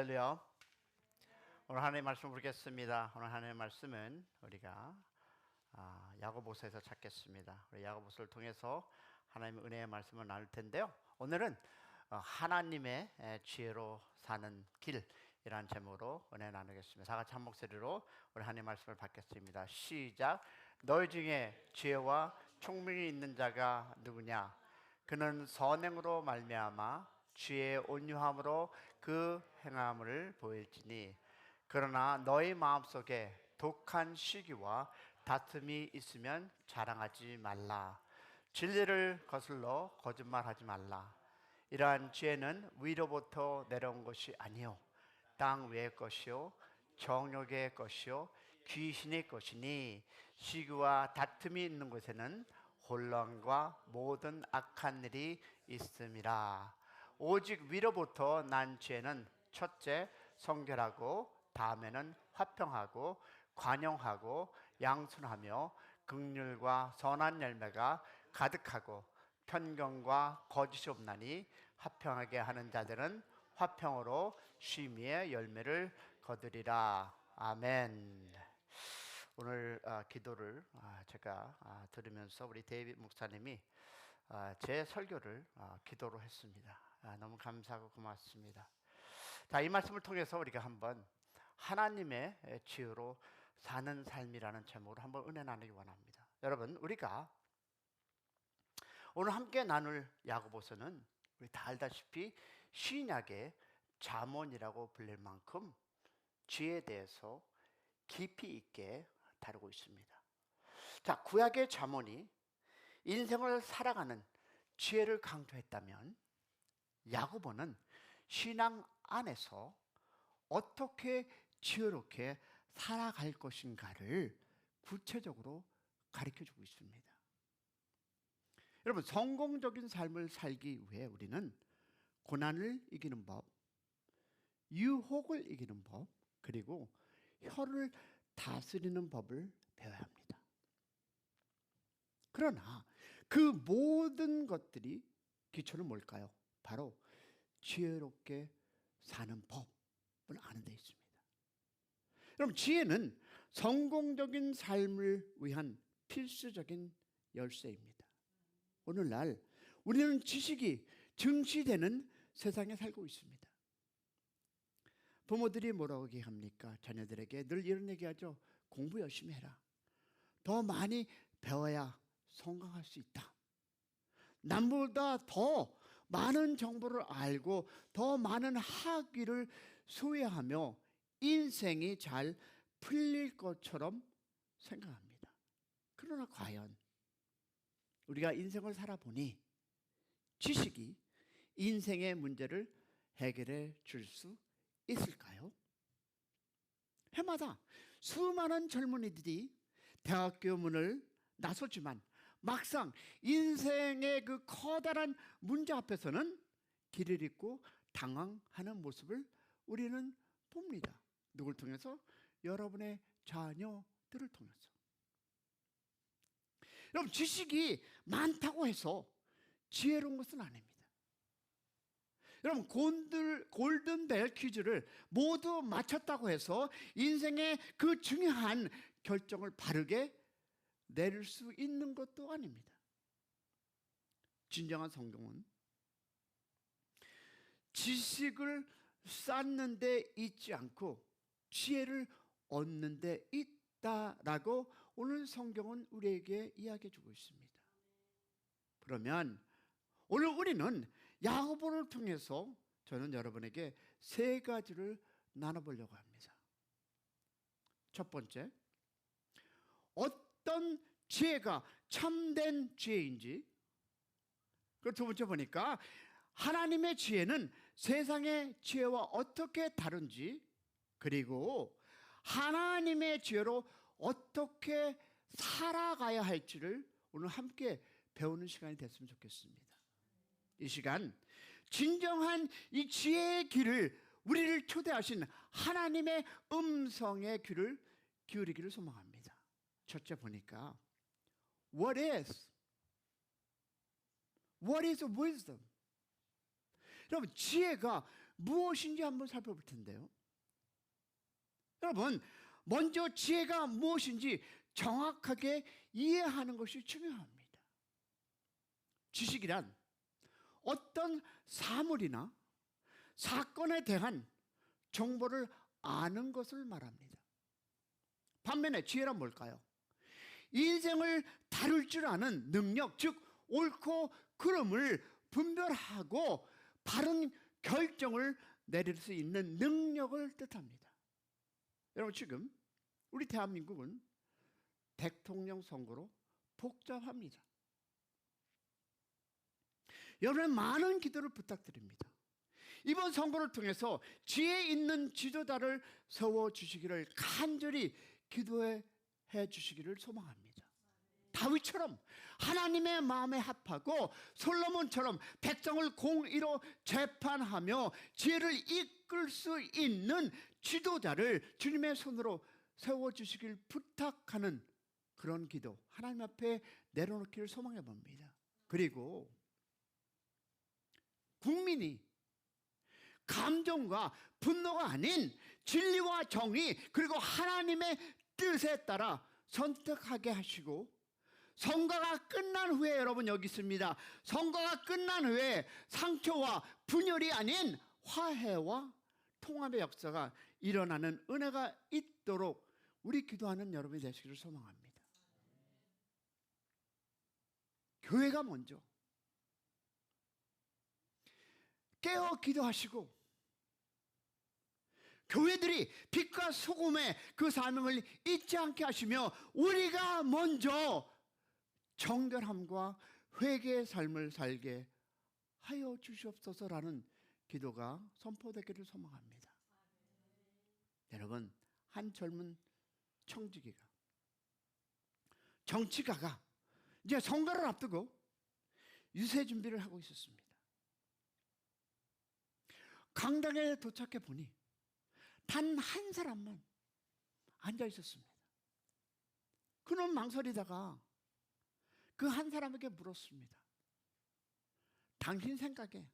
할렐루야. 오늘 하나님의 말씀을 보겠습니다. 오늘 하나님의 말씀은 우리가 야고보서에서 찾겠습니다. 우리 야고보서를 통해서 하나님의 은혜의 말씀을 나눌 텐데요. 오늘은 하나님의 지혜로 사는 길이라는 제목으로 은혜 나누겠습니다. 다 같이 한 목소리로 우리 하나님의 말씀을 받겠습니다. 시작. 너희 중에 지혜와 총명이 있는 자가 누구냐? 그는 선행으로 말미암아 지혜의 온유함으로 그 행함을 보일지니, 그러나 너희 마음속에 독한 시기와 다툼이 있으면 자랑하지 말라. 진리를 거슬러 거짓말하지 말라. 이러한 지혜는 위로부터 내려온 것이 아니요 땅 위의 것이요 정욕의 것이요 귀신의 것이니, 시기와 다툼이 있는 곳에는 혼란과 모든 악한 일이 있음이라. 오직 위로부터 난 지혜는 첫째 성결하고, 다음에는 화평하고 관용하고 양순하며 긍휼과 선한 열매가 가득하고 편견과 거짓이 없나니, 화평하게 하는 자들은 화평으로 심의의 열매를 거두리라. 아멘. 오늘 기도를 제가 들으면서 우리 데이빗 목사님이 제 설교를 기도로 했습니다. 너무 감사하고 고맙습니다. 자, 이 말씀을 통해서 우리가 한번 하나님의 지혜로 사는 삶이라는 제목으로 한번 은혜 나누기 원합니다. 여러분, 우리가 오늘 함께 나눌 야고보서는 우리 다 알다시피 신약의 잠언이라고 불릴 만큼 지혜에 대해서 깊이 있게 다루고 있습니다. 자, 구약의 잠언이 인생을 살아가는 지혜를 강조했다면, 야고보는 신앙 안에서 어떻게 지혜롭게 살아갈 것인가를 구체적으로 가르쳐주고 있습니다. 여러분, 성공적인 삶을 살기 위해 우리는 고난을 이기는 법, 유혹을 이기는 법, 그리고 혀를 다스리는 법을 배워야 합니다. 그러나 그 모든 것들이 기초는 뭘까요? 바로 지혜롭게 사는 법을 아는 데 있습니다. 여러분, 지혜는 성공적인 삶을 위한 필수적인 열쇠입니다. 오늘날 우리는 지식이 증시되는 세상에 살고 있습니다. 부모들이 뭐라고 얘기합니까? 자녀들에게 늘 이런 얘기하죠. 공부 열심히 해라. 더 많이 배워야 성공할 수 있다. 남보다 더 많은 정보를 알고 더 많은 학위를 소유하며 인생이 잘 풀릴 것처럼 생각합니다. 그러나 과연 우리가 인생을 살아보니 지식이 인생의 문제를 해결해 줄 수 있을까요? 해마다 수많은 젊은이들이 대학교 문을 나서지만 막상 인생의 그 커다란 문제 앞에서는 길을 잃고 당황하는 모습을 우리는 봅니다. 누굴 통해서? 여러분의 자녀들을 통해서. 여러분, 지식이 많다고 해서 지혜로운 것은 아닙니다. 여러분, 골든벨 퀴즈를 모두 맞췄다고 해서 인생의 그 중요한 결정을 바르게 내릴 수 있는 것도 아닙니다. 진정한 성공은 지식을 쌓는 데 있지 않고 지혜를 얻는 데 있다라고 오늘 성경은 우리에게 이야기해 주고 있습니다. 그러면 오늘 우리는 야고보를 통해서 저는 여러분에게 세 가지를 나눠보려고 합니다. 첫 번째, 어떤 지혜가 참된 지혜인지, 그리고 두 번째 보니까 하나님의 지혜는 세상의 지혜와 어떻게 다른지, 그리고 하나님의 지혜로 어떻게 살아가야 할지를 오늘 함께 배우는 시간이 됐으면 좋겠습니다. 이 시간, 진정한 이 지혜의 길을 우리를 초대하신 하나님의 음성의 귀를 기울이기를 소망합니다. 첫째 보니까 What is wisdom? 여러분, 지혜가 무엇인지 한번 살펴볼 텐데요. 여러분, 먼저 지혜가 무엇인지 정확하게 이해하는 것이 중요합니다. 지식이란 어떤 사물이나 사건에 대한 정보를 아는 것을 말합니다. 반면에 지혜란 뭘까요? 인생을 다룰 줄 아는 능력, 즉 옳고 그름을 분별하고 바른 결정을 내릴 수 있는 능력을 뜻합니다. 여러분, 지금 우리 대한민국은 대통령 선거로 복잡합니다. 여러분의 많은 기도를 부탁드립니다. 이번 선거를 통해서 지혜 있는 지도자를 세워주시기를 간절히 기도해 주시기를 소망합니다. 다윗처럼 하나님의 마음에 합하고 솔로몬처럼 백성을 공의로 재판하며 지혜를 이끌 수 있는 지도자를 주님의 손으로 세워주시길 부탁하는 그런 기도, 하나님 앞에 내려놓기를 소망해 봅니다. 그리고 국민이 감정과 분노가 아닌 진리와 정의, 그리고 하나님의 뜻에 따라 선택하게 하시고, 선거가 끝난 후에, 여러분 여기 있습니다, 선거가 끝난 후에 상처와 분열이 아닌 화해와 통합의 역사가 일어나는 은혜가 있도록 우리 기도하는 여러분이 되시기를 소망합니다. 교회가 먼저 깨어 기도하시고, 교회들이 빛과 소금의 그 사명을 잊지 않게 하시며, 우리가 먼저 정결함과 회개의 삶을 살게 하여 주시옵소서라는 기도가 선포되기를 소망합니다. 여러분, 한 젊은 청지기가, 정치가가 이제 선거를 앞두고 유세 준비를 하고 있었습니다. 강당에 도착해 보니 단 한 사람만 앉아 있었습니다. 그는 망설이다가 그 한 사람에게 물었습니다. 당신 생각에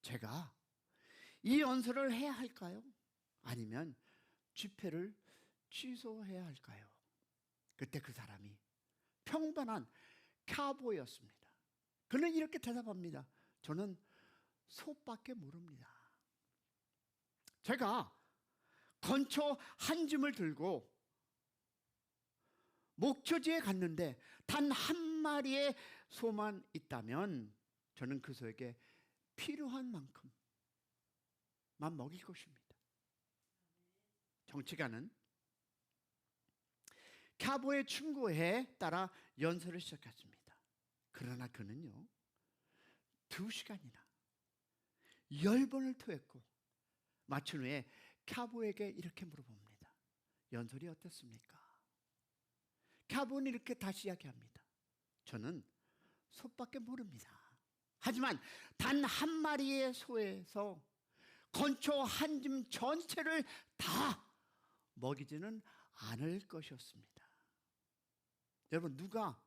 제가 이 연설을 해야 할까요? 아니면 집회를 취소해야 할까요? 그때 그 사람이 평범한 카보이였습니다. 그는 이렇게 대답합니다. 저는 솥밖에 모릅니다. 제가 건초 한 줌을 들고 목초지에 갔는데 단 한 마리의 소만 있다면 저는 그 소에게 필요한 만큼만 먹일 것입니다. 정치가는 캬보의 충고에 따라 연설을 시작했습니다. 그러나 그는요, 2시간이나 10번을 토했고 마친 후에 캬보에게 이렇게 물어봅니다. 연설이 어땠습니까? 캬보는 이렇게 다시 이야기합니다. 저는 솥밖에 모릅니다. 하지만 단 한 마리의 소에서 건초 한 줌 전체를 다 먹이지는 않을 것이었습니다. 여러분, 누가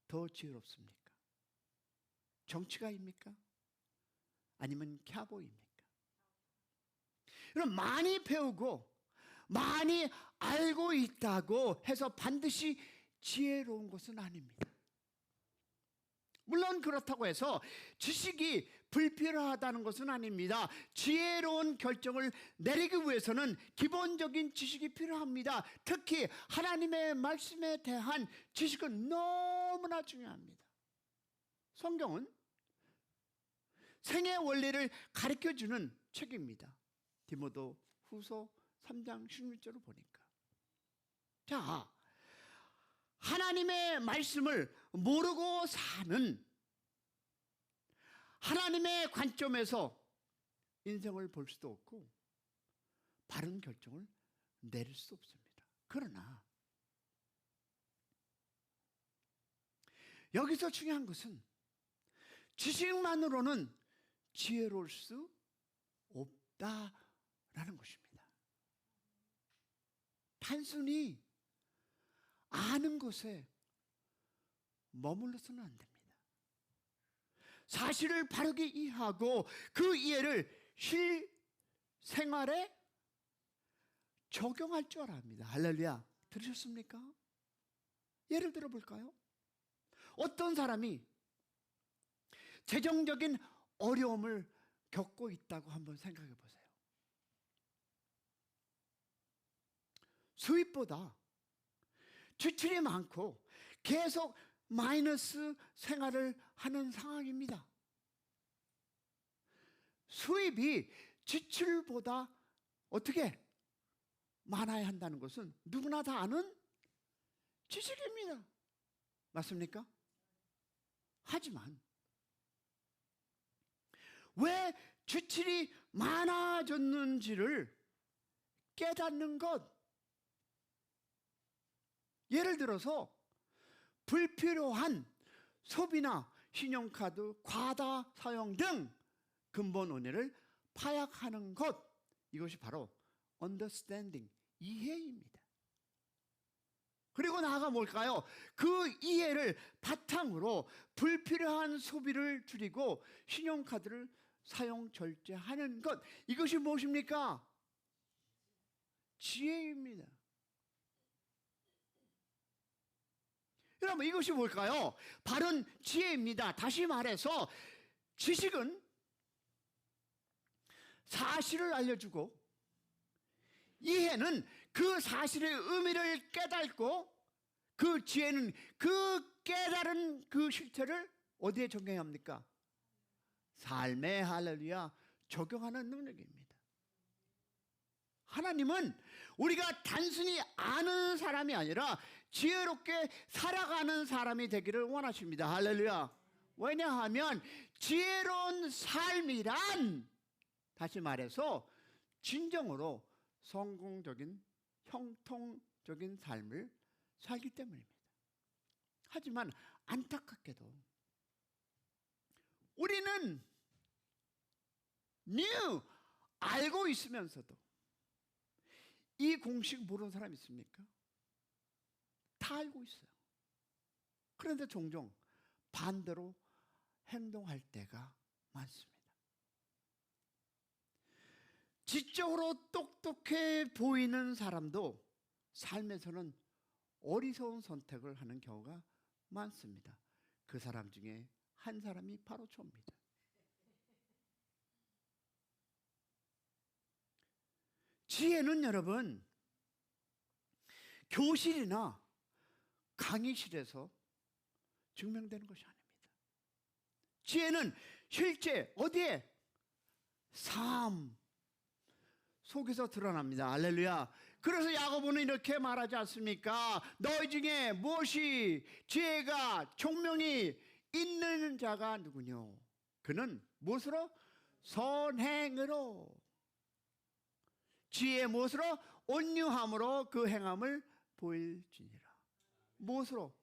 더 지혜롭습니까? 정치가입니까? 아니면 캬보입니까? 여러분, 많이 배우고 많이 알고 있다고 해서 반드시 지혜로운 것은 아닙니다. 물론 그렇다고 해서 지식이 불필요하다는 것은 아닙니다. 지혜로운 결정을 내리기 위해서는 기본적인 지식이 필요합니다. 특히 하나님의 말씀에 대한 지식은 너무나 중요합니다. 성경은 생의 원리를 가르쳐주는 책입니다. 디모데 후서 3장 16절을 보니까, 자, 하나님의 말씀을 모르고 사는, 하나님의 관점에서 인생을 볼 수도 없고 바른 결정을 내릴 수 없습니다. 그러나 여기서 중요한 것은 지식만으로는 지혜로울 수 없다라는 것입니다. 단순히 아는 것에 머물러서는 안 됩니다. 사실을 바르게 이해하고 그 이해를 실생활에 적용할 줄 압니다. 할렐루야. 들으셨습니까? 예를 들어 볼까요? 어떤 사람이 재정적인 어려움을 겪고 있다고 한번 생각해 보세요. 수입보다 지출이 많고 계속 마이너스 생활을 하는 상황입니다. 수입이 지출보다 어떻게 많아야 한다는 것은 누구나 다 아는 지식입니다. 맞습니까? 하지만 왜 지출이 많아졌는지를 깨닫는 것, 예를 들어서 불필요한 소비나 신용카드 과다 사용 등 근본 원인을 파악하는 것, 이것이 바로 understanding, 이해입니다. 그리고 나아가 뭘까요? 그 이해를 바탕으로 불필요한 소비를 줄이고 신용카드를 사용 절제하는 것, 이것이 무엇입니까? 지혜입니다. 여러분, 이것이 뭘까요? 바른 지혜입니다. 다시 말해서 지식은 사실을 알려주고, 이해는 그 사실의 의미를 깨닫고, 그 지혜는 그 깨달은 그 실체를 어디에 적용해야 합니까? 삶의, 할렐루야, 적용하는 능력입니다. 하나님은 우리가 단순히 아는 사람이 아니라 지혜롭게 살아가는 사람이 되기를 원하십니다. 할렐루야. 왜냐하면 지혜로운 삶이란, 다시 말해서 진정으로 성공적인 형통적인 삶을 살기 때문입니다. 하지만 안타깝게도 우리는 알고 있으면서도 이 공식 모르는 사람 있습니까? 다 알고 있어요. 그런데 종종 반대로 행동할 때가 많습니다. 지적으로 똑똑해 보이는 사람도 삶에서는 어리석은 선택을 하는 경우가 많습니다. 그 사람 중에 한 사람이 바로 저입니다. 지혜는 여러분, 교실이나 강의실에서 증명되는 것이 아닙니다. 지혜는 실제 어디에? 삶 속에서 드러납니다. 할렐루야. 그래서 야고보는 이렇게 말하지 않습니까? 너희 중에 무엇이 지혜가 총명이 있는 자가 누구뇨? 그는 무엇으로? 선행으로. 지혜의 무엇으로? 온유함으로 그 행함을 보일지니라. 무엇으로?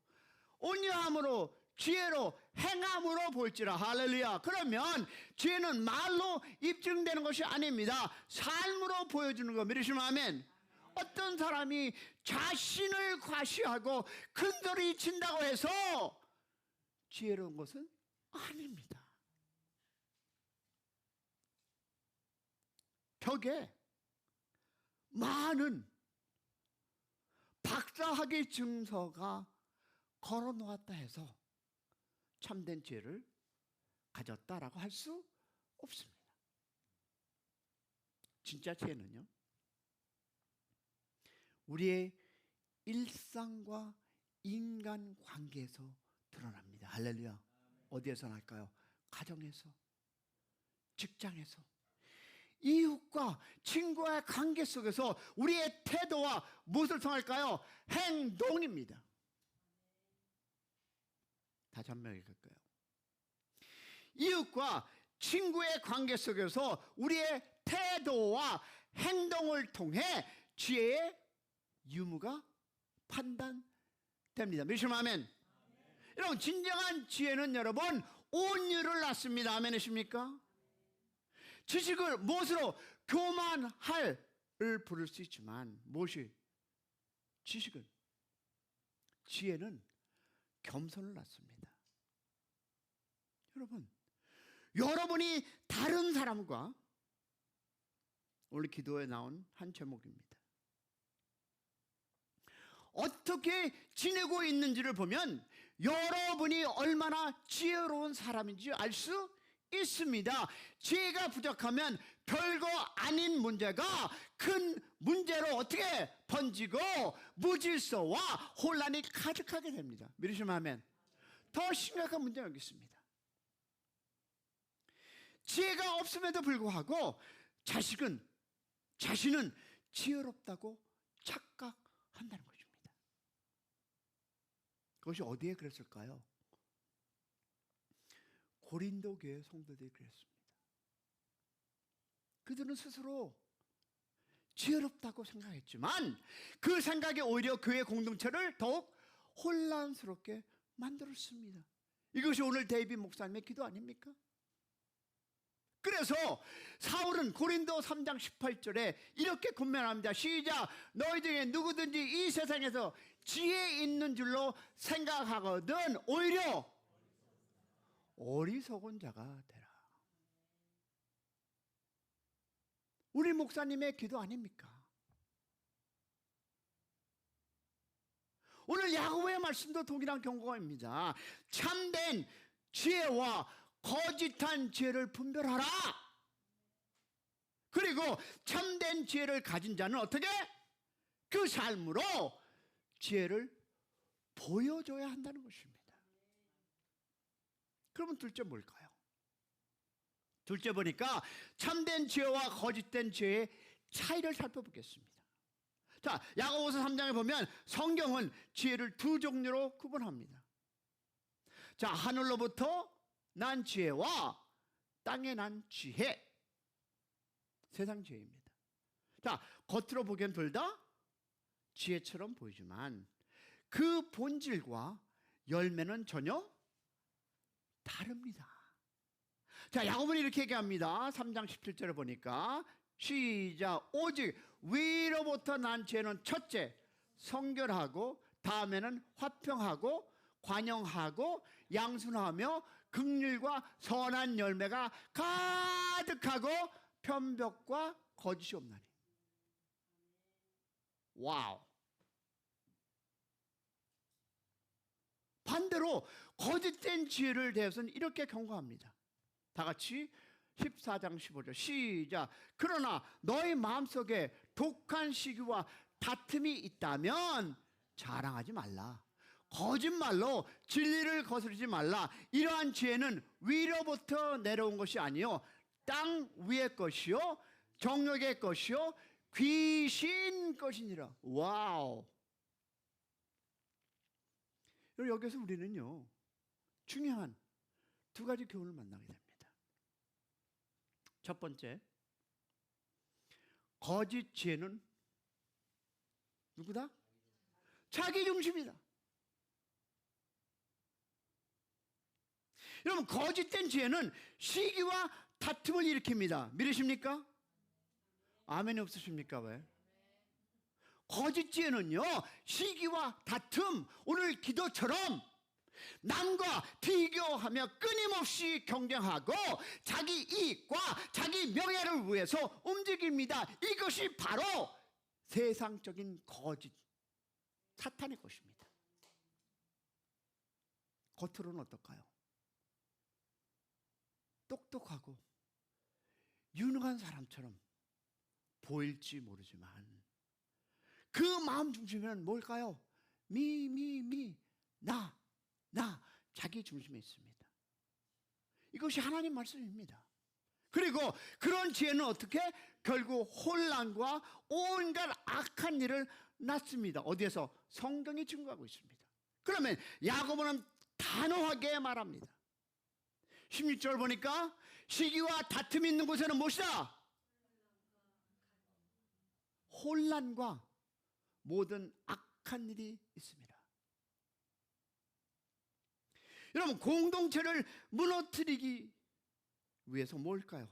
온유함으로, 지혜로, 행함으로 볼지라. 할렐루야. 그러면 지혜는 말로 입증되는 것이 아닙니다. 삶으로 보여주는 거 믿으시면 아멘. 어떤 사람이 자신을 과시하고 큰소리 친다고 해서 지혜로운 것은 아닙니다. 벽에 많은 박사학위 증서가 걸어 놓았다 해서 참된 지혜를 가졌다라고 할 수 없습니다. 진짜 지혜는요, 우리의 일상과 인간 관계에서 드러납니다. 할렐루야. 어디에서 날까요? 가정에서, 직장에서, 이웃과 친구와의 관계 속에서 우리의 태도와 무엇을 통할까요? 행동입니다. 다시 한 번 읽을까요? 이웃과 친구의 관계 속에서 우리의 태도와 행동을 통해 지혜의 유무가 판단됩니다. 믿으시면 아멘. 여러분, 진정한 지혜는 여러분 온유를 낳습니다. 아멘이십니까? 지식을 무엇으로? 교만할을 부를 수 있지만 무엇이? 지식은, 지혜는 겸손을 낳습니다. 여러분, 여러분이 다른 사람과 오늘 기도에 나온 한 제목입니다. 어떻게 지내고 있는지를 보면 여러분이 얼마나 지혜로운 사람인지 알 수 있습니다. 지혜가 부족하면 별거 아닌 문제가 큰 문제로 어떻게 번지고 무질서와 혼란이 가득하게 됩니다. 믿으시면 아멘. 더 심각한 문제가 여기 있습니다. 지혜가 없음에도 불구하고 자신은 지혜롭다고 착각한다는 것입니다. 그것이 어디에 그랬을까요? 고린도 교회 성도들이 그랬습니다. 그들은 스스로 지혜롭다고 생각했지만 그 생각이 오히려 교회 공동체를 더욱 혼란스럽게 만들었습니다. 이것이 오늘 데이빗 목사님의 기도 아닙니까? 그래서 사울은 고린도 3장 18절에 이렇게 권면합니다. 시작. 너희 중에 누구든지 이 세상에서 지혜 있는 줄로 생각하거든 오히려 어리석은 자가 되라. 우리 목사님의 기도 아닙니까? 오늘 야고보의 말씀도 동일한 경고입니다. 참된 지혜와 거짓한 지혜를 분별하라. 그리고 참된 지혜를 가진 자는 어떻게? 그 삶으로 지혜를 보여줘야 한다는 것입니다. 그러면 둘째 뭘까요? 둘째 보니까 참된 지혜와 거짓된 지혜의 차이를 살펴보겠습니다. 자, 야고보서 3장에 보면 성경은 지혜를 두 종류로 구분합니다. 자, 하늘로부터 난 지혜와 땅에 난 지혜. 세상 지혜입니다. 자, 겉으로 보기엔 둘 다 지혜처럼 보이지만 그 본질과 열매는 전혀 다릅니다. 자, 야고보는 이렇게 얘기합니다. 3장 17절을 보니까 시작. 오직 위로부터 난 지혜는 첫째 성결하고 다음에는 화평하고 관용하고 양순하며 긍휼과 선한 열매가 가득하고 편벽과 거짓이 없나니. 와우. 반대로 거짓된 지혜를 대해서는 이렇게 경고합니다. 다 같이 14장 15절 시작. 그러나 너희 마음속에 독한 시기와 다툼이 있다면 자랑하지 말라. 거짓말로 진리를 거스르지 말라. 이러한 지혜는 위로부터 내려온 것이 아니요 땅 위의 것이요 정욕의 것이요 귀신 것이니라. 와우. 여기서 우리는요 중요한 두 가지 교훈을 만나게 됩니다. 첫 번째, 거짓 지혜는 누구다? 자기 중심이다. 여러분, 거짓된 지혜는 시기와 다툼을 일으킵니다. 믿으십니까? 아멘이 없으십니까? 왜? 거짓 지혜는요 시기와 다툼, 오늘 기도처럼 남과 비교하며 끊임없이 경쟁하고 자기 이익과 자기 명예를 위해서 움직입니다. 이것이 바로 세상적인 거짓, 사탄의 것입니다. 겉으로는 어떨까요? 똑똑하고 유능한 사람처럼 보일지 모르지만 그 마음 중심에는 뭘까요? 나 자기 중심에 있습니다. 이것이 하나님 말씀입니다. 그리고 그런 지혜는 어떻게? 결국 혼란과 온갖 악한 일을 낳습니다. 어디에서? 성경이 증거하고 있습니다. 그러면 야고보는 단호하게 말합니다. 16절 보니까 시기와 다툼이 있는 곳에는 무엇이다? 혼란과 모든 악한 일이 있습니다. 여러분, 공동체를 무너뜨리기 위해서 뭘까요?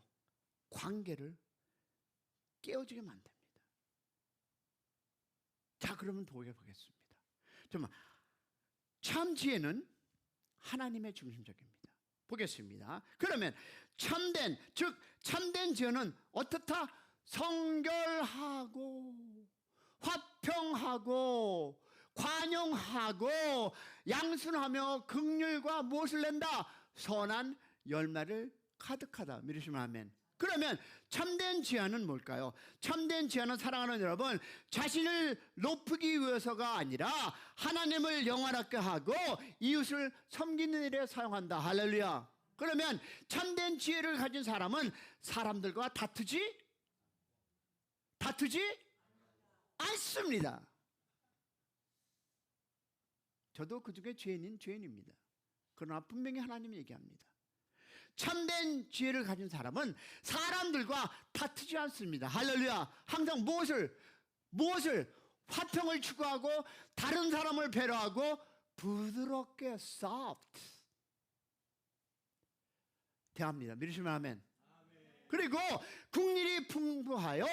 관계를 깨어지게 만듭니다. 자, 그러면 보겠습니다. 정말 참 지혜는 하나님의 중심적입니다. 보겠습니다. 그러면 참된 지혜는 어떻다? 성결하고 화평하고 관용하고 양순하며 긍휼과 무엇을 낸다? 선한 열매를 가득하다. 믿으시면 아멘. 그러면 참된 지혜는 뭘까요? 참된 지혜는 사랑하는 여러분, 자신을 높이기 위해서가 아니라 하나님을 영원하게 하고 이웃을 섬기는 일에 사용한다. 할렐루야. 그러면 참된 지혜를 가진 사람은 사람들과 다투지 않습니다. 저도 그 중에 죄인입니다. 그러나 분명히 하나님이 얘기합니다. 참된 지혜를 가진 사람은 사람들과 다투지 않습니다. 할렐루야. 항상 무엇을 화평을 추구하고 다른 사람을 배려하고 부드럽게 soft 대합니다. 믿으시면 아멘. 그리고 국률이 풍부하여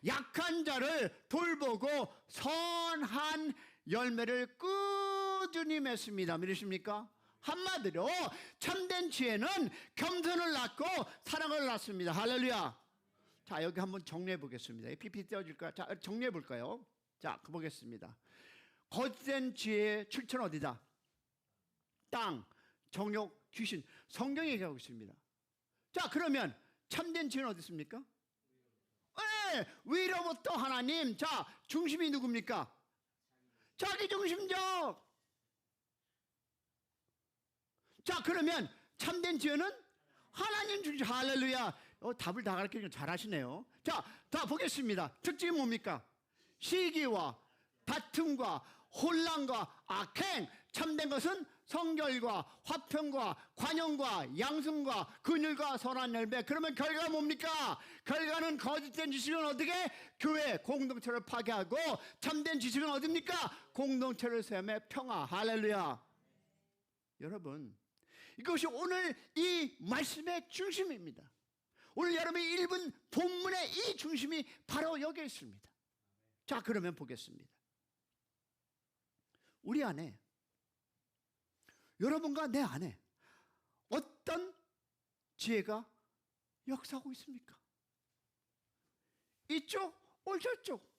약한 자를 돌보고 선한 열매를 꾸준히 맺습니다. 믿으십니까? 한마디로 참된 지혜는 겸손을 낳고 사랑을 낳습니다. 할렐루야. 자, 여기 한번 정리해 보겠습니다. PPT 떼어줄까요? 자, 정리해 볼까요? 자, 보겠습니다. 거짓된 지혜의 출처는 어디다? 땅, 정욕, 귀신. 성경이 얘기하고 있습니다. 자, 그러면 참된 지혜는 어디 있습니까? 네, 위로부터 하나님. 자, 중심이 누굽니까? 자기 중심적. 자, 그러면 참된 지혜는 하나님 중심. 할렐루야. 답을 다 가르치는 거 잘하시네요. 자, 다 보겠습니다. 특징이 뭡니까? 시기와 다툼과 혼란과 악행. 참된 것은 성결과 화평과 관용과 양승과 긍휼과 선한 열매. 그러면 결과가 뭡니까? 결과는 거짓된 지식은 어떻게? 교회 공동체를 파괴하고 참된 지식은 어딥니까? 공동체를 세움에 평화. 할렐루야. 여러분, 이것이 오늘 이 말씀의 중심입니다. 오늘 여러분이 읽은 본문의 이 중심이 바로 여기에 있습니다. 자, 그러면 보겠습니다. 우리 안에, 여러분과 내 안에 어떤 지혜가 역사하고 있습니까? 이쪽, 저쪽.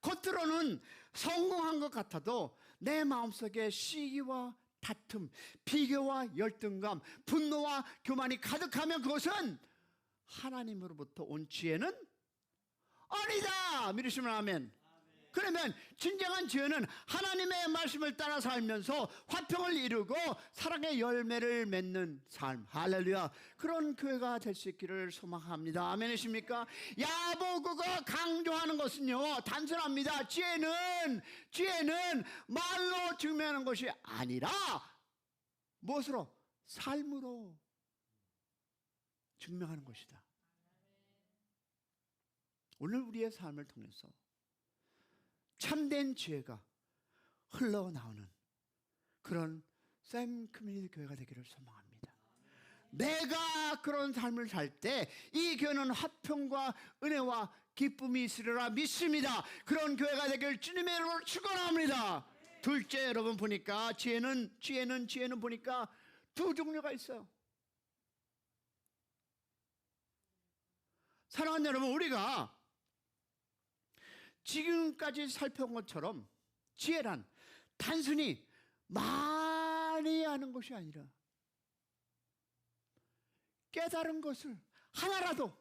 겉으로는 성공한 것 같아도 내 마음속에 시기와 다툼, 비교와 열등감, 분노와 교만이 가득하면 그것은 하나님으로부터 온 지혜는 아니다. 믿으시면 아멘. 그러면 진정한 지혜는 하나님의 말씀을 따라 살면서 화평을 이루고 사랑의 열매를 맺는 삶. 할렐루야. 그런 교회가 될 수 있기를 소망합니다. 아멘이십니까? 야고보가 강조하는 것은요, 단순합니다. 지혜는 말로 증명하는 것이 아니라 무엇으로? 삶으로 증명하는 것이다. 오늘 우리의 삶을 통해서 참된 지혜가 흘러나오는 그런 샘 커뮤니티 교회가 되기를 소망합니다. 내가 그런 삶을 살 때 이 교회는 화평과 은혜와 기쁨이 있으리라 믿습니다. 그런 교회가 되기를 주님의 이름으로 축원합니다. 둘째, 여러분 보니까 지혜는 보니까 두 종류가 있어요. 사랑하는 여러분, 우리가 지금까지 살펴본 것처럼 지혜란 단순히 많이 아는 것이 아니라 깨달은 것을 하나라도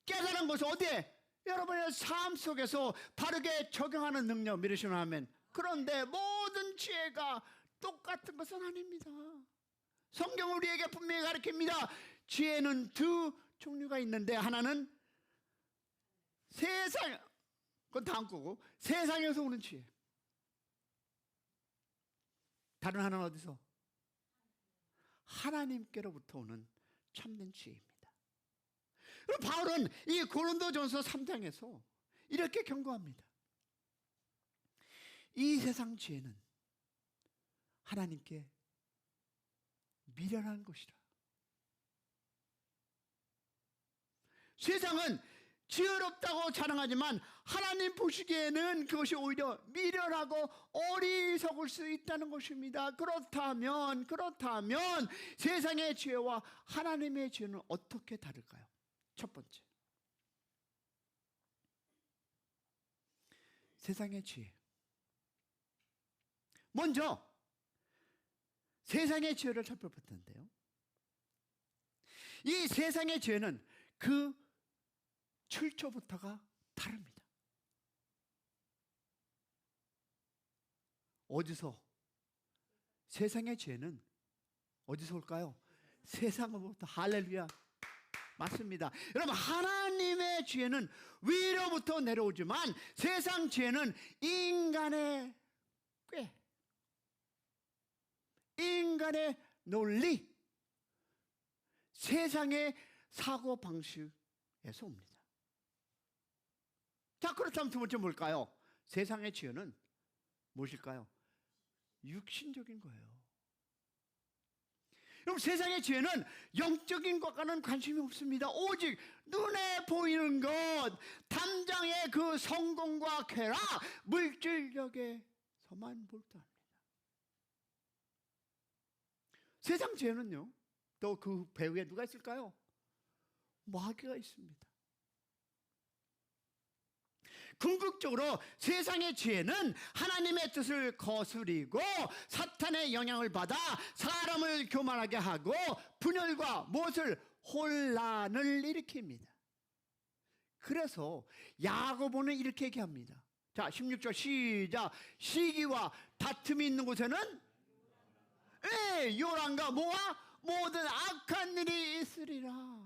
깨달은 것을 어디에? 여러분의 삶 속에서 바르게 적용하는 능력. 믿으시면 아멘. 그런데 모든 지혜가 똑같은 것은 아닙니다. 성경은 우리에게 분명히 가르칩니다. 지혜는 두 종류가 있는데 하나는 그건 다음 거고, 세상에서 오는 지혜. 다른 하나는 어디서? 하나님께로부터 오는 참된 지혜입니다. 그리고 바울은 이 고린도전서 3장에서 이렇게 경고합니다. 이 세상 지혜는 하나님께 미련한 것이라. 세상은 지혜롭다고 자랑하지만 하나님 보시기에는 그것이 오히려 미련하고 어리석을 수 있다는 것입니다. 그렇다면 세상의 죄와 하나님의 죄는 어떻게 다를까요? 첫 번째, 세상의 죄. 먼저 세상의 죄를 살펴볼 텐데요, 이 세상의 죄는 그 출처부터가 다릅니다. 어디서? 세상의 죄는 어디서 올까요? 세상으로부터. 할렐루야. 맞습니다. 여러분, 하나님의 죄는 위로부터 내려오지만 세상 죄는 인간의 꾀, 인간의 논리, 세상의 사고방식에서 옵니다. 자, 그렇다면 두 번째 뭘까요? 세상의 죄는 무엇일까요? 육신적인 거예요. 여러분, 세상의 죄는 영적인 것과는 관심이 없습니다. 오직 눈에 보이는 것, 당장의 그 성공과 쾌락, 물질력에서만 몰두합니다. 세상 죄는요, 또 그 배후에 누가 있을까요? 마귀가 있습니다. 궁극적으로 세상의 죄는 하나님의 뜻을 거스리고 사탄의 영향을 받아 사람을 교만하게 하고 분열과 무엇을? 혼란을 일으킵니다. 그래서 야고보는 이렇게 얘기합니다. 자, 16절 시작. 시기와 다툼이 있는 곳에는 요란과 뭐와 모든 악한 일이 있으리라.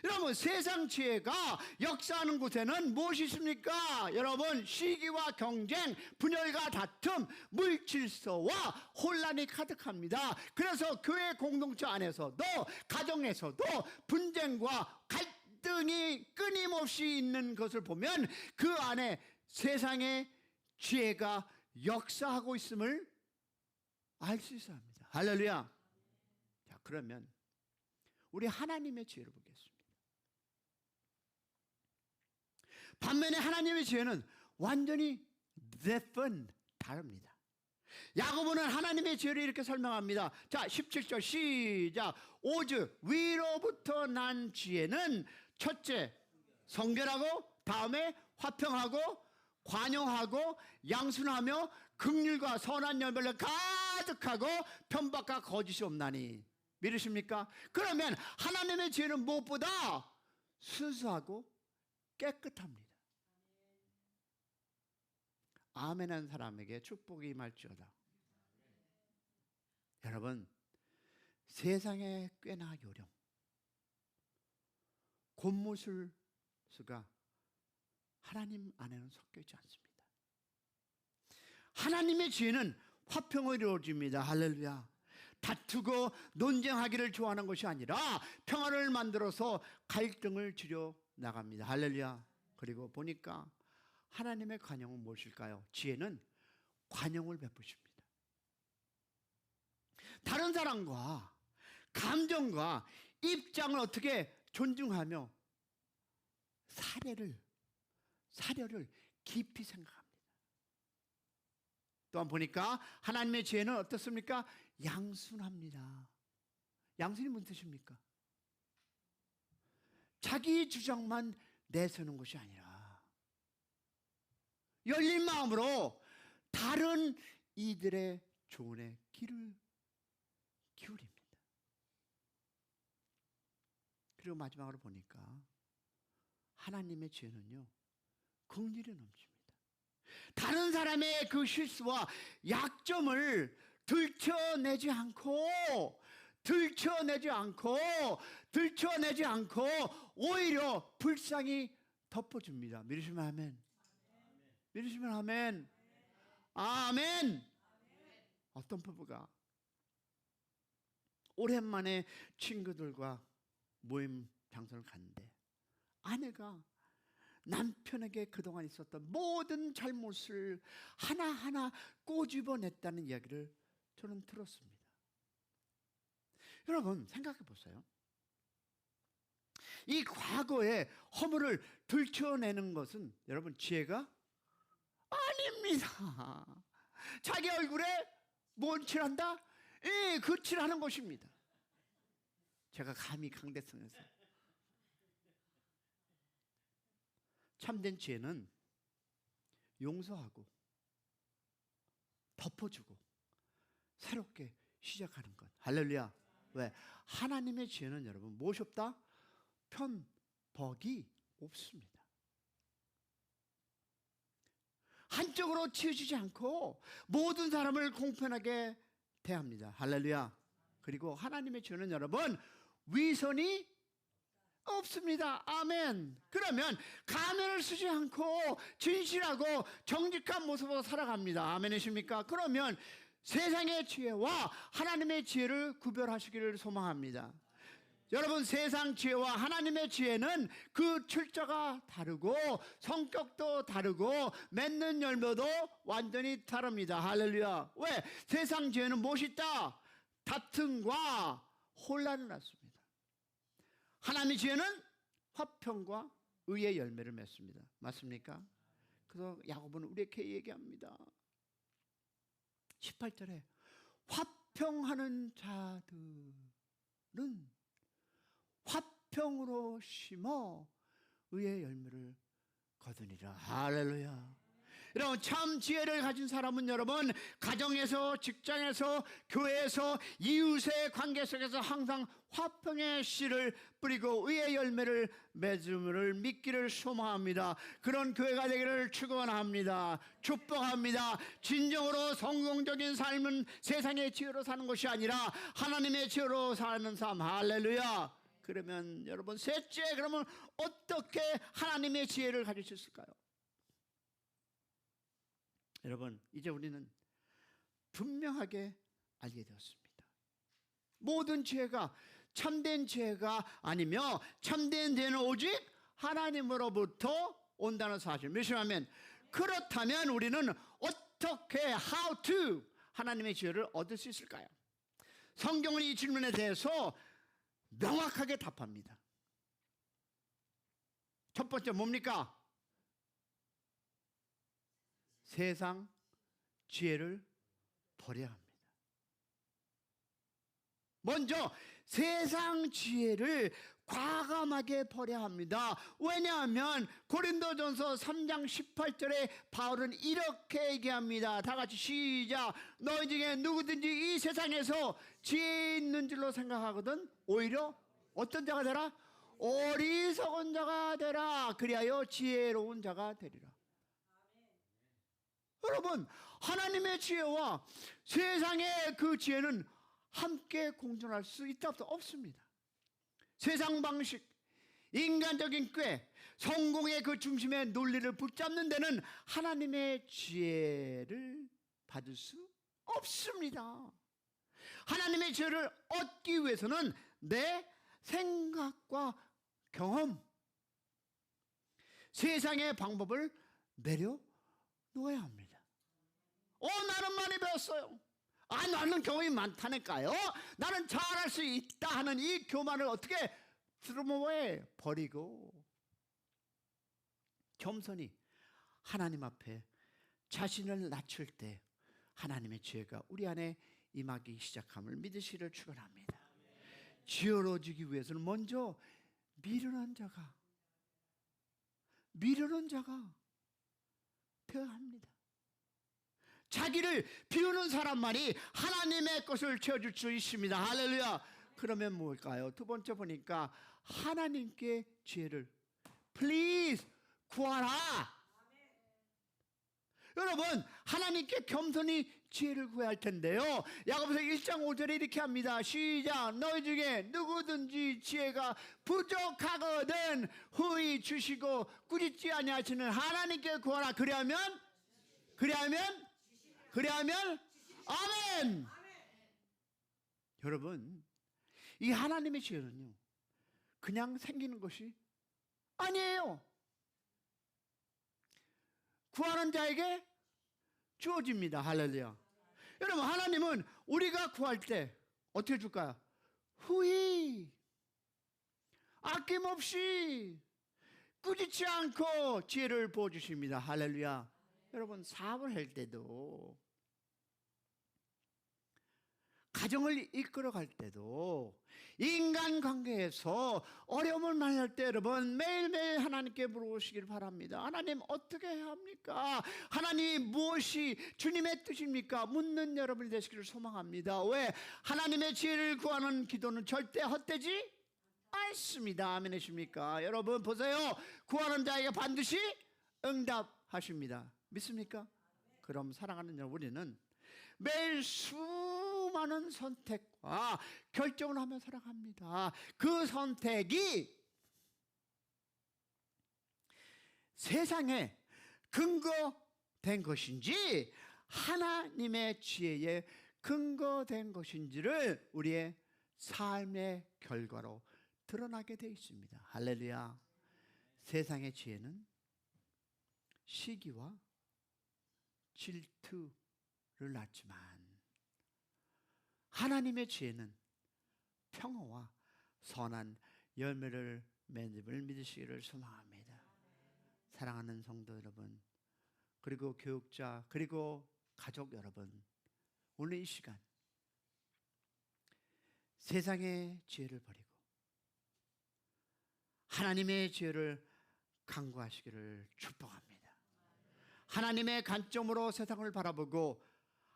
여러분, 세상 죄가 역사하는 곳에는 무엇이 있습니까? 여러분, 시기와 경쟁, 분열과 다툼, 물질서와 혼란이 가득합니다. 그래서 교회 공동체 안에서도 가정에서도 분쟁과 갈등이 끊임없이 있는 것을 보면 그 안에 세상의 죄가 역사하고 있음을 알 수 있어야 합니다. 할렐루야. 자, 그러면 우리 하나님의 죄를 보겠습니다. 반면에 하나님의 죄는 완전히 다릅니다. 야고보는 하나님의 죄를 이렇게 설명합니다. 자, 17절 시작. 오직 위로부터 난 지혜는 첫째 성결하고, 다음에 화평하고, 관용하고, 양순하며 긍휼과 선한 열매를 가득하고 편박과 거짓이 없나니. 믿으십니까? 그러면 하나님의 죄는 무엇보다 순수하고 깨끗합니다. 아멘한 사람에게 축복이 임할지어다. 여러분, 세상의 꾀나 요령, 곤모술수가 하나님 안에는 섞여 있지 않습니다. 하나님의 죄는 화평을 이루어집니다. 할렐루야. 다투고 논쟁하기를 좋아하는 것이 아니라 평화를 만들어서 갈등을 줄여 나갑니다. 할렐루야. 그리고 보니까 하나님의 관용은 무엇일까요? 지혜는 관용을 베푸십니다. 다른 사람과 감정과 입장을 어떻게 존중하며 사려를 깊이 생각합니다. 또한 보니까 하나님의 지혜는 어떻습니까? 양순합니다. 양순이 무슨 뜻입니까? 자기 주장만 내세우는 것이 아니라 열린 마음으로 다른 이들의 조언에 귀를 기울입니다. 그리고 마지막으로 보니까 하나님의 죄는요, 긍휼이 넘칩니다. 다른 사람의 그 실수와 약점을 들춰내지 않고 오히려 불쌍히 덮어줍니다. 믿으시면 아멘. 믿으시면 아멘. 아멘. 어떤 부부가 오랜만에 친구들과 모임 장소를 갔는데 아내가 남편에게 그동안 있었던 모든 잘못을 하나하나 꼬집어냈다는 이야기를 저는 들었습니다. 여러분, 생각해 보세요. 이 과거의 허물을 들춰내는 것은 여러분 지혜가 아닙니다. 자기 얼굴에 뭔 칠한다? 예, 그 칠하는 것입니다. 제가 감히 강대성에서 참된 지혜는 용서하고 덮어주고 새롭게 시작하는 것. 할렐루야. 왜? 하나님의 지혜는 여러분 무엇이 없다? 편법이 없습니다. 한쪽으로 치우치지 않고 모든 사람을 공평하게 대합니다. 할렐루야. 그리고 하나님의 지혜는 여러분 위선이 없습니다. 아멘. 그러면 가면을 쓰지 않고 진실하고 정직한 모습으로 살아갑니다. 아멘이십니까? 그러면 세상의 지혜와 하나님의 지혜를 구별하시기를 소망합니다. 여러분 세상 지혜와 하나님의 지혜는 그 출처가 다르고 성격도 다르고 맺는 열매도 완전히 다릅니다. 할렐루야. 왜? 세상 지혜는 무엇이 있다? 다툼과 혼란을 낳습니다. 하나님의 지혜는 화평과 의의 열매를 맺습니다. 맞습니까? 그래서 야고보는 우리에게 얘기합니다. 18절에 화평하는 자들은 화평으로 심어 의의 열매를 거두니라. 할렐루야. 여러분 참 지혜를 가진 사람은 여러분 가정에서 직장에서 교회에서 이웃의 관계 속에서 항상 화평의 씨를 뿌리고 의의 열매를 맺음을 믿기를 소망합니다. 그런 교회가 되기를 축원합니다. 축복합니다. 진정으로 성공적인 삶은 세상의 지혜로 사는 것이 아니라 하나님의 지혜로 사는 삶. 할렐루야. 그러면 여러분 셋째, 그러면 어떻게 하나님의 지혜를 가질 수 있을까요? 여러분 이제 우리는 분명하게 알게 되었습니다. 모든 지혜가 참된 지혜가 아니며 참된 지혜는 오직 하나님으로부터 온다는 사실. 몇시하면 그렇다면 우리는 어떻게 how to 하나님의 지혜를 얻을 수 있을까요? 성경은 이 질문에 대해서 명확하게 답합니다. 첫 번째 뭡니까? 세상 지혜를 버려야 합니다. 먼저 세상 지혜를 과감하게 버려야 합니다. 왜냐하면 고린도전서 3장 18절에 바울은 이렇게 얘기합니다. 다 같이 시작. 너희 중에 누구든지 이 세상에서 지혜 있는 줄로 생각하거든 오히려 어떤 자가 되라? 어리석은 자가 되라. 그리하여 지혜로운 자가 되리라. 여러분 하나님의 지혜와 세상의 그 지혜는 함께 공존할 수 있다 없습니다. 세상 방식, 인간적인 꾀, 성공의 그 중심의 논리를 붙잡는 데는 하나님의 지혜를 받을 수 없습니다. 하나님의 지혜를 얻기 위해서는 내 생각과 경험, 세상의 방법을 내려놓아야 합니다. 나는 많이 배웠어요. 나는 경험이 많다니까요. 나는 잘할 수 있다 하는 이 교만을 어떻게 드러머에 버리고 겸손히 하나님 앞에 자신을 낮출 때 하나님의 지혜가 우리 안에 임하기 시작함을 믿으시기를 축원합니다. 지혜로워지기 위해서는 먼저 미련한 자가 되어야 합니다. 자기를 비우는 사람만이 하나님의 것을 채워줄 수 있습니다. 할렐루야. 그러면 뭘까요? 두 번째 보니까 하나님께 지혜를 please 구하라. 여러분 하나님께 겸손히 지혜를 구해야 할 텐데요. 야고보서 1장 5절에 이렇게 합니다. 시작. 너희 중에 누구든지 지혜가 부족하거든 후히 주시고 꾸짖지 아니하시는 하나님께 구하라. 그리하면 아멘. 여러분 이 하나님의 지혜는요 그냥 생기는 것이 아니에요. 구하는 자에게 주어집니다. 할렐루야. 여러분 하나님은 우리가 구할 때 어떻게 줄까요? 후히 아낌없이 꾸짖지 않고 지혜를 부어주십니다. 할렐루야. 여러분, 사업을 할 때도, 가정을 이끌어갈 때도, 인간관계에서 어려움을 만날 때 여러분 매일매일 하나님께 물어보시길 바랍니다. 하나님, 어떻게 해야 합니까? 하나님, 무엇이 주님의 뜻입니까? 묻는 여러분이 되시기를 소망합니다. 왜? 하나님의 지혜를 구하는 기도는 절대 헛되지 않습니다. 아멘이십니까? 여러분 보세요. 구하는 자에게 반드시 응답하십니다. 믿습니까? 그럼 사랑하는 여러분, 우리는 매일 수많은 선택과 결정을 하며 살아갑니다. 그 선택이 세상에 근거된 것인지 하나님의 지혜에 근거된 것인지를 우리의 삶의 결과로 드러나게 되어 있습니다. 할렐루야. 세상의 지혜는 시기와 질투를 낳지만 하나님의 지혜는 평화와 선한 열매를 맺음을 믿으시기를 소망합니다. 사랑하는 성도 여러분, 그리고 교육자, 그리고 가족 여러분, 오늘 이 시간 세상의 지혜를 버리고 하나님의 지혜를 강구하시기를 축복합니다. 하나님의 관점으로 세상을 바라보고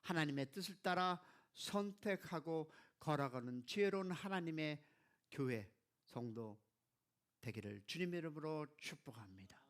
하나님의 뜻을 따라 선택하고 걸어가는 지혜로운 하나님의 교회 성도 되기를 주님의 이름으로 축복합니다.